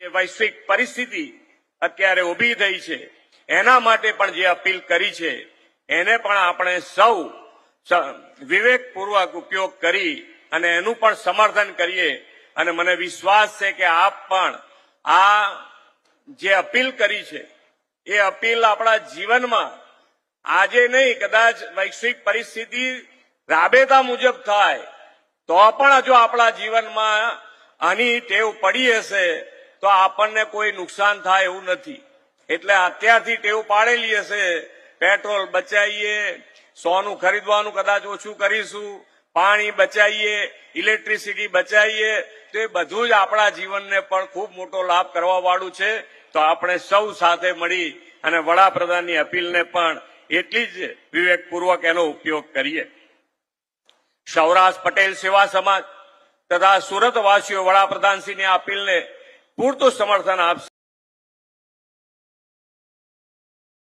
વૈશ્વિક પરિસ્થિતિ અત્યારે ઊભી થઈ છે એના માટે પણ જે અપીલ કરી છે એને પણ આપણે સૌ વિવેકપૂર્વક ઉપયોગ કરી અને એનું પણ સમર્થન કરીએ અને મને વિશ્વાસ છે કે આપ પણ આ જે અપીલ કરી છે એ અપીલ આપણા જીવનમાં આજે નહીં કદાચ વૈશ્વિક પરિસ્થિતિ રાબેતા મુજબ થાય તો પણ જો આપણા જીવનમાં આની ટેવ પડી હશે તો આપણને કોઈ નુકસાન થાય એવું નથી એટલે અત્યારથી ટેવ પાડેલી હશે પેટ્રોલ બચાવીએ સોનું ખરીદવાનું કદાચ ઓછું કરીશું પાણી બચાવીએ ઇલેક્ટ્રિસિટી બચાવીએ તો એ બધું જ આપણા જીવનને પણ ખૂબ મોટો લાભ કરવા વાળું છે તો આપણે સૌ સાથે મળી અને વડાપ્રધાનની અપીલને પણ એટલી જ વિવેકપૂર્વક એનો ઉપયોગ કરીએ। સૌરાષ્ટ્ર પટેલ સેવા સમાજ તથા સુરતવાસીઓ વડાપ્રધાનશ્રીની અપીલને પૂરતું સમર્થન આપશે।